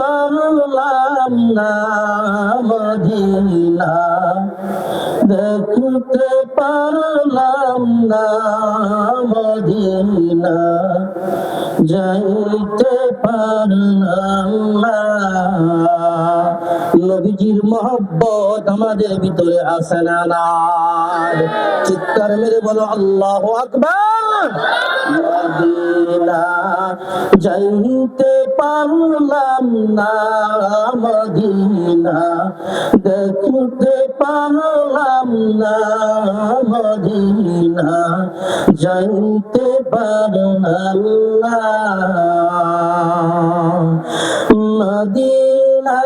পারলাম না মদিনা, দেখতে পারলাম না মদিনা, যাইতে পারলাম না। নবীজির মহব্বত আমাদের ভিতরে আছে না নাই? চিৎকার মেরে বলো আল্লাহু আকবার। মদিনা যাইতে পারলাম না মদিনা, দেখতে পারলাম না মদিনা, যাইতে পারলাম না মদিনা।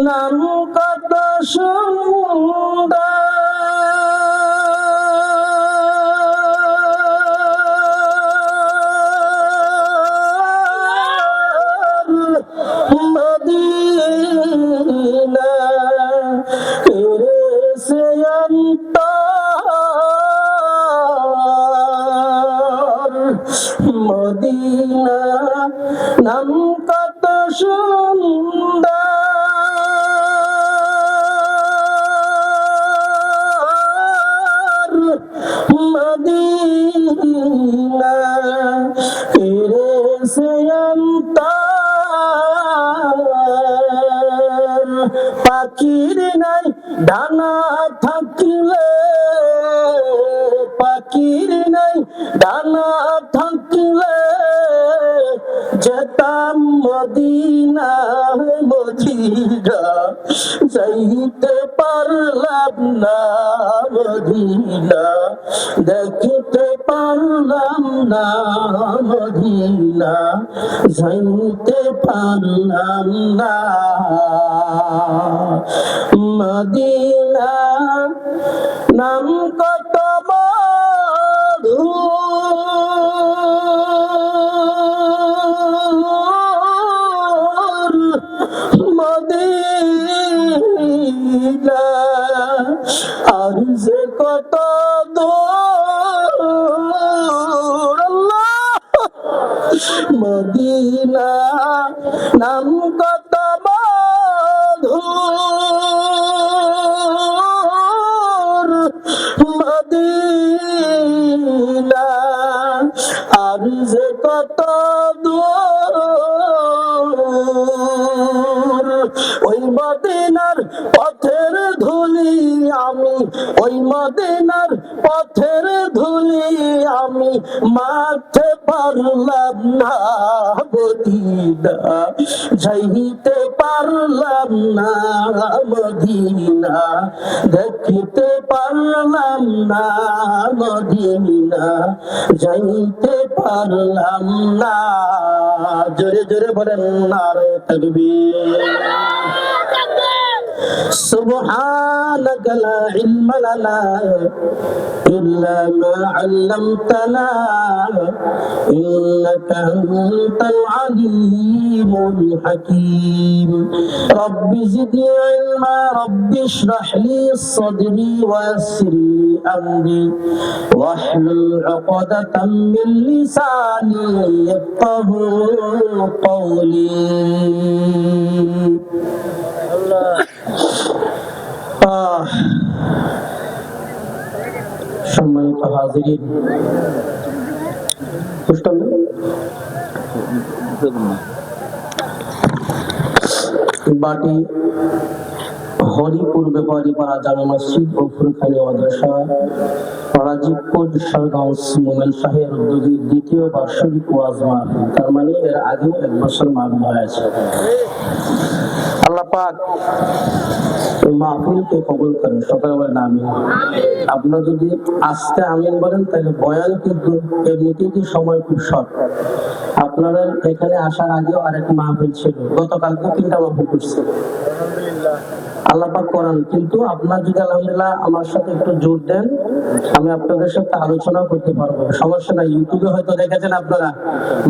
নাম কত সুন্দর, মদিনা এসে অন্তর, মদিনা নাম কত সুন্দর, মদিনা এসে অন্তর। পাখির নাই ডানা থাকলে, পাখির নাই ডানা থাকলে, যেতাম মদিনা মদিনা, যাইতে পারলাম না মদিনা, দেখতে পারলাম না মদিনা, যাইতে পারলাম না মদিনা। নাম কত মধু, মদিনা আর যে কত দূর, আল্লাহ মদিনা নাম কত মধুর, মদিনা আর যে কত দূর। ওই মদিনার পথের ধুলি আমি, ওই মদিনার পথের ধুলি আমি মারতে পারলাম না মদিনা, যাইতে পারলাম না মদিনা, দেখতে পারলাম না মদিনা, যাইতে পারলাম না। জোরে জোরে বলেন নারে তাকবীর। سبحانك لا علم لنا إلا ما علمتنا إنك أنت العليم الحكيم رب زدني علما رب اشرح لي صدري ويسر لي أمري واحلل عقدة من لساني يفقهوا قولي সম্মানিত হাজিরিন, বাটি হরিপুর ব্যাপারীপাড়া জামে মসজিদ ও ফুলখানি মাদ্রাসা রাজীবপুর সরগঞ্জ মোমেন শাহের উদ্যোগী দ্বিতীয় বার্ষিক ওয়াজ মাহফিল, তার মানে এর আগে 1 বছর মাহফিল হয়েছে। আল্লাহ পাক এই মাহফিলকে কবুল করেন, সবাই বলেন আমিন। আপনারা যদি আস্তে আমিন বলেন তাহলে বয়ান কিন্তু এমনিতেই সময় খুব শর্ট। আপনারা এখানে আসার আগেও আরেক মাহফিল ছিল, গতকালকে 3টা মাহফিল করছে আল্লাহ পাক করেন। কিন্তু আপনারা যদি আলহামদুলিল্লাহ আমার সাথে একটু জোর দেন, আমি আপনাদের সাথে আলোচনা করতে পারবো, সমস্যা নাই। ইউটিউবে হয়তো দেখেছেন আপনারা,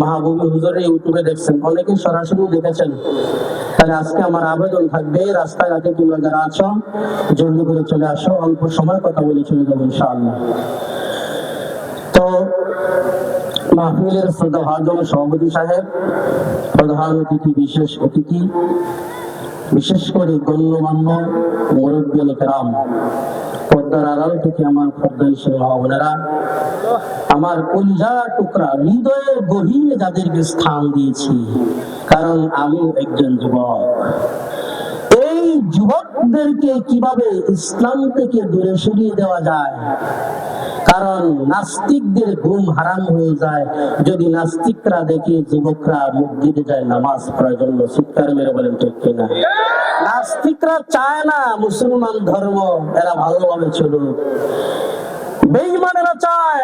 মাহবুবী হুজুরের ইউটিউবে দেখছেন, অনেকে সরাসরি দেখেছেন। তাহলে আজকে আমার আবেদন থাকবে, রাস্তাঘাটে তোমরা যারা আছো জলদি করে চলে আসো, অল্প সময় কথা বলে চলে যাবো ইনশাআল্লাহ। তো মাহফিলের শ্রদ্ধাভাজন সভাপতি সাহেব, প্রধান অতিথি, বিশেষ অতিথি, বিশেষ করে গণ্যমান্য মুরব্বিয়াল কেরাম, পর্দার আড়াল থেকে আমার পর্দাশীল মা বোনেরা, আমার কলিজা টুকরা, হৃদয়ের গভীরে যাদেরকে স্থান দিয়েছি, কারণ আমি একজন যুবক। এই যুবকদেরকে কিভাবে ইসলাম থেকে দূরে সরিয়ে দেওয়া যায়, কারণ নাস্তিকদের ঘুম হারাম হয়ে যায় যদি নাস্তিকরা দেখে যুবকরা মসজিদে যায় নামাজ পড়ার জন্য। চিৎকার মেরে বলেন ঠিক কিনা? নাস্তিকরা চায় না মুসলমান ধর্ম এরা ভালোভাবে চলুক, বেঈমানেরা চায়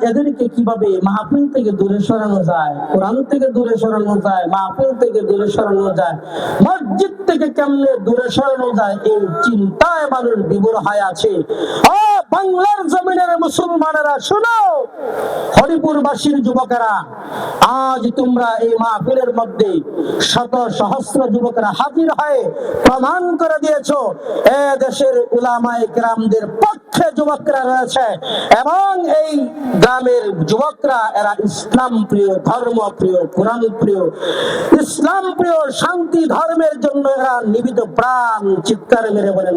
এদেরকে কিভাবে মাহফিল থেকে দূরে সরানো যায়, কোরআন থেকে দূরে সরানো যায়, মাহফিল থেকে দূরে সরানো যায়, মসজিদ থেকে কেমনে দূরে সরানো যায়, এই চিন্তায় মানুষ বিভোর হয়ে আছে। ও বাংলার জমিনের মুসলমানেরা শুনো, হরিপুরবাসীর যুবকেরা, আজ তোমরা এই মাহফিলের মধ্যে শত সহস্র যুবকেরা হাজির হয়ে প্রমাণ করে দিয়েছো এ দেশের উলামায়ে কেরামদের পক্ষে যুবকরা রয়েছে, এবং এই গ্রামের যুবকরা এরা ইসলাম প্রিয়, ধর্ম প্রিয়, কোরআন প্রিয়, ইসলাম প্রিয়, শান্তি ধর্মের জন্য এরা নিবেদিত প্রাণ। চিৎকার মেরে বলেন